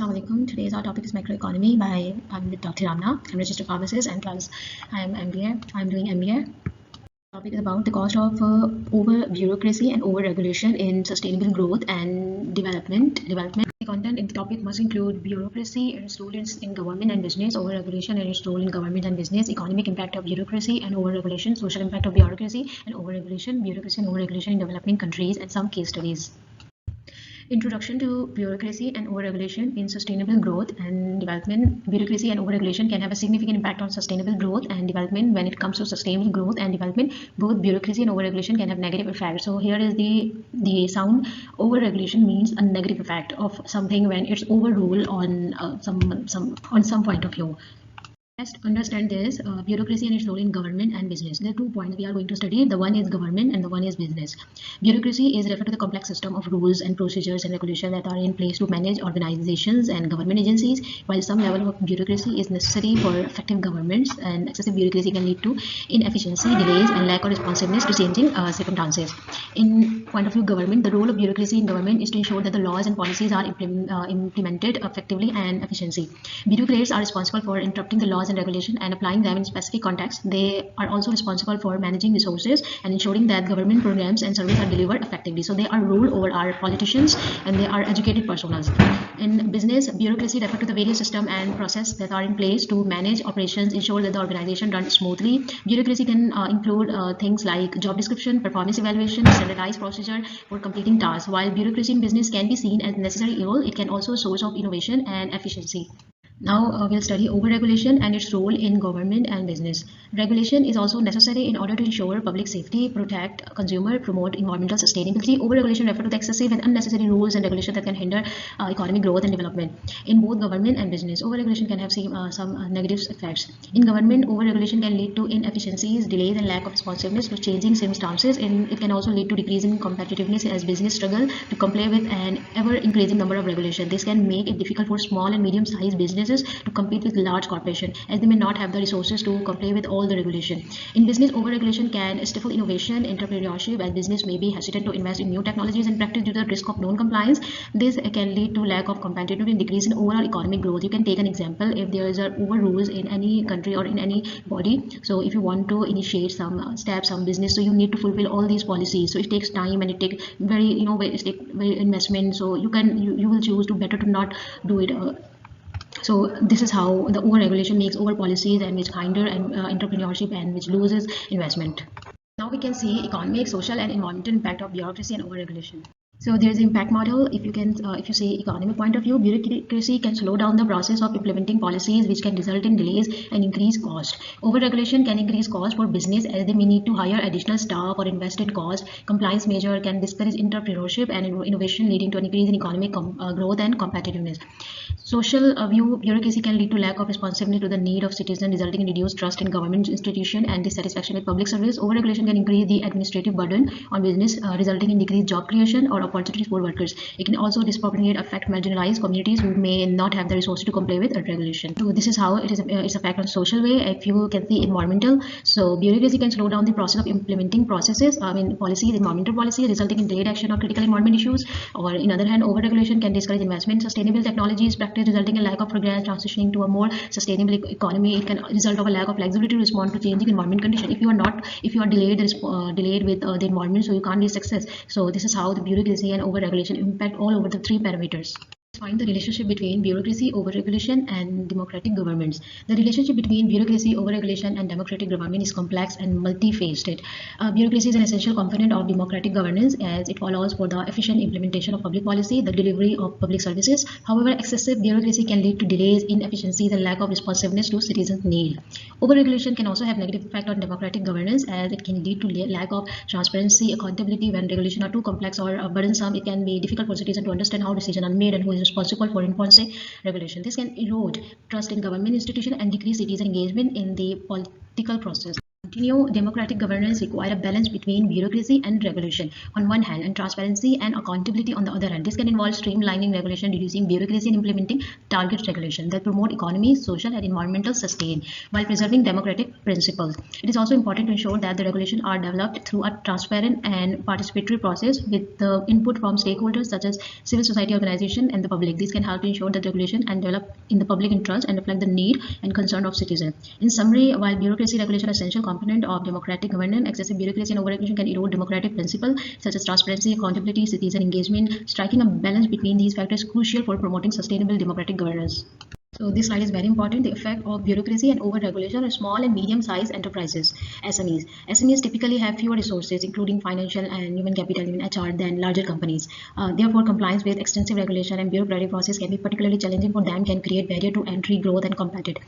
Assalamu alaikum. Today's our topic is microeconomy. I'm with Dr. Ramna. I'm registered pharmacist and plus I'm MBA. I'm doing MBA. Topic is about the cost of over bureaucracy and over regulation in sustainable growth and development. The content in the topic must include bureaucracy and its role in government and business, over regulation and its role in government and business, economic impact of bureaucracy and over regulation, social impact of bureaucracy and over regulation, bureaucracy and over regulation in developing countries, and some case studies. Introduction to bureaucracy and overregulation in sustainable growth and development. Bureaucracy and overregulation can have a significant impact on sustainable growth and development. When it comes to sustainable growth and development, both bureaucracy and overregulation can have negative effects. So here is the sound. Overregulation means a negative effect of something when it's overruled on some point of view. Let's understand this bureaucracy and its role in government and business. There are 2 points we are going to study. The one is government and the one is business. Bureaucracy is referred to the complex system of rules and procedures and regulations that are in place to manage organizations and government agencies. While some level of bureaucracy is necessary for effective governments, and excessive bureaucracy can lead to inefficiency, delays, and lack of responsiveness to changing circumstances. In point of view government, the role of bureaucracy in government is to ensure that the laws and policies are implemented effectively and efficiently. Bureaucrats are responsible for interpreting the laws and regulation and applying them in specific contexts. They are also responsible for managing resources and ensuring that government programs and services are delivered effectively. So they are ruled over our politicians and they are educated personas. In business, bureaucracy refers to the various systems and processes that are in place to manage operations, ensure that the organization runs smoothly. Bureaucracy can include things like job description, performance evaluation, standardized procedure for completing tasks. While bureaucracy in business can be seen as necessary evil, it can also a source of innovation and efficiency. Now we'll study overregulation and its role in government and business. Regulation is also necessary in order to ensure public safety, protect consumer, promote environmental sustainability. Overregulation refers to the excessive and unnecessary rules and regulations that can hinder economic growth and development. In both government and business, overregulation can have some negative effects. In government, overregulation can lead to inefficiencies, delays, and lack of responsiveness to changing circumstances. It can also lead to decrease in competitiveness as business struggle to comply with an ever-increasing number of regulations. This can make it difficult for small and medium-sized businesses to compete with large corporations, as they may not have the resources to comply with all the regulation. In business, overregulation can stifle innovation, entrepreneurship, as business may be hesitant to invest in new technologies and practice due to the risk of non-compliance. This can lead to lack of competitiveness and decrease in overall economic growth. You can take an example. If there is over rules in any country or in any body, so if you want to initiate some steps, some business, so you need to fulfill all these policies. So it takes time and it takes very investment. So you will choose to better to not do it. So this is how the over-regulation makes over policies and which hinder entrepreneurship and which loses investment. Now we can see economic, social, and environmental impact of bureaucracy and over-regulation. So there is an impact model. If you see economic point of view, bureaucracy can slow down the process of implementing policies, which can result in delays and increase cost. Overregulation can increase cost for business as they may need to hire additional staff or invest in cost. Compliance measure can discourage entrepreneurship and innovation, leading to an increase in economic growth and competitiveness. Social view, bureaucracy can lead to lack of responsiveness to the need of citizens, resulting in reduced trust in government institutions and dissatisfaction with public service. Overregulation can increase the administrative burden on business, resulting in decreased job creation or opportunities for workers. It can also disproportionately affect marginalized communities who may not have the resources to comply with regulation. So this is how it is its effect on social way. If you can see environmental, so bureaucracy can slow down the process of implementing processes, policies, environmental policy, resulting in delayed action on critical environment issues. Or in other hand, overregulation can discourage investment in sustainable technologies, practice, resulting in lack of progress, transitioning to a more sustainable economy. It can result of a lack of flexibility to respond to changing environment conditions. If you are delayed with the environment, so you can't be success. So this is how the bureaucracy and over-regulation impact all over the 3 parameters. Find the relationship between bureaucracy, overregulation, and democratic governments. The relationship between bureaucracy, overregulation, and democratic government is complex and multifaceted. Bureaucracy is an essential component of democratic governance as it allows for the efficient implementation of public policy, the delivery of public services. However, excessive bureaucracy can lead to delays, inefficiencies, and lack of responsiveness to citizens' needs. Overregulation can also have negative effect on democratic governance as it can lead to lack of transparency, accountability. When regulations are too complex or burdensome, it can be difficult for citizens to understand how decisions are made and who is responsible for enforcing regulation. This can erode trust in government institutions and decrease citizen engagement in the political process. Continue democratic governance require a balance between bureaucracy and regulation on one hand and transparency and accountability on the other hand. This can involve streamlining regulation, reducing bureaucracy, and implementing target regulation that promote economy, social, and environmental sustain while preserving democratic principles. It is also important to ensure that the regulations are developed through a transparent and participatory process with the input from stakeholders such as civil society organizations and the public. This can help ensure that regulation and develop in the public interest and reflect the need and concern of citizens. In summary, while bureaucracy regulation are essential component of democratic governance, excessive bureaucracy and over-regulation can erode democratic principles such as transparency, accountability, citizen engagement. Striking a balance between these factors is crucial for promoting sustainable democratic governance. So this slide is very important. The effect of bureaucracy and over-regulation on small and medium-sized enterprises, SMEs. SMEs typically have fewer resources, including financial and human capital, even HR, than larger companies. Therefore, compliance with extensive regulation and bureaucratic process can be particularly challenging for them, can create barrier to entry, growth, and competitive.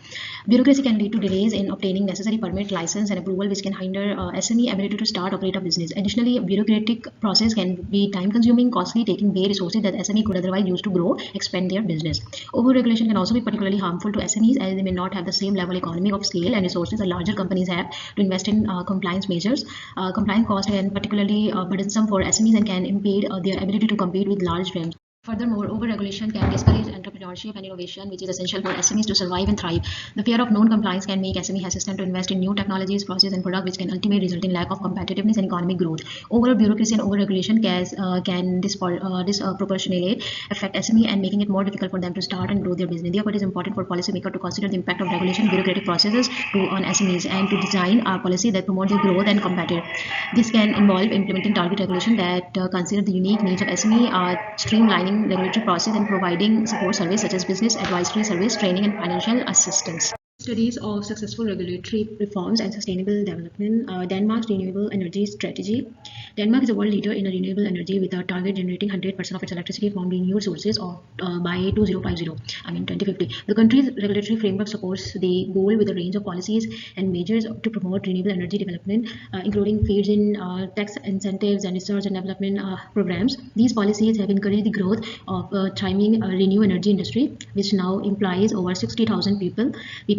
Bureaucracy can lead to delays in obtaining necessary permit, license, and approval, which can hinder SME ability to start, operate a business. Additionally, bureaucratic process can be time-consuming, costly, taking away resources that SME could otherwise use to grow, expand their business. Over-regulation can also be particularly harmful to SMEs as they may not have the same level economy of scale and resources that larger companies have to invest in compliance measures. Compliance costs can particularly burdensome for SMEs and can impede their ability to compete with large firms. Furthermore, over-regulation can discourage entrepreneurship and innovation, which is essential for SMEs to survive and thrive. The fear of non-compliance can make SME hesitant to invest in new technologies, processes, and products, which can ultimately result in lack of competitiveness and economic growth. Overall bureaucracy and over-regulation can disproportionately affect SME and making it more difficult for them to start and grow their business. Therefore, it is important for policymakers to consider the impact of regulation, bureaucratic processes on SMEs, and to design a policy that promotes their growth and competitive. This can involve implementing target regulation that consider the unique needs of SME, streamlining regulatory process, and providing support service such as business advisory service, training, and financial assistance. Studies of successful regulatory reforms and sustainable development. Denmark's renewable energy strategy. Denmark is a world leader in renewable energy with a target generating 100% of its electricity from renewable sources by 2050. The country's regulatory framework supports the goal with a range of policies and measures to promote renewable energy development, including feeds in tax incentives and research and development programs. These policies have encouraged the growth of thriving renewable energy industry, which now employs over 60,000 people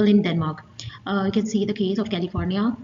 in Denmark. You can see the case of California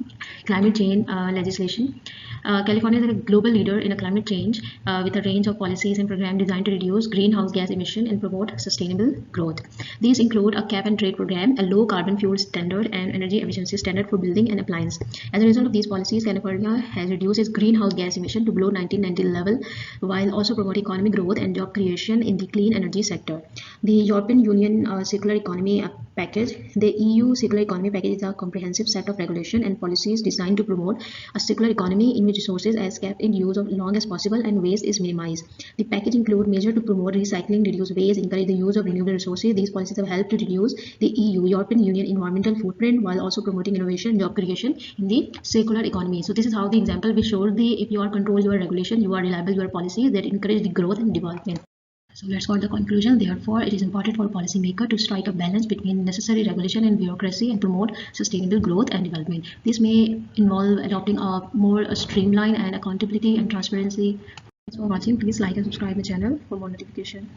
climate change legislation. California is a global leader in climate change with a range of policies and programs designed to reduce greenhouse gas emission and promote sustainable growth. These include a cap and trade program, a low carbon fuel standard, and energy efficiency standard for building and appliance. As a result of these policies, California has reduced its greenhouse gas emission to below 1990 level, while also promoting economic growth and job creation in the clean energy sector. The European Union Circular Economy Package. The EU Circular Economy Package is a comprehensive set of regulation and policies designed to promote a circular economy in which resources are kept in use as long as possible and waste is minimized. The package includes measures to promote recycling, reduce waste, encourage the use of renewable resources. These policies have helped to reduce the European Union environmental footprint while also promoting innovation and job creation in the circular economy. So this is how the example we showed if you are control your regulation, you are reliable your policies that encourage the growth and development. So let's go to the conclusion. Therefore, it is important for policymakers to strike a balance between necessary regulation and bureaucracy and promote sustainable growth and development. This may involve adopting a more streamlined and accountability and transparency. Thanks for watching. Please like and subscribe the channel for more notification.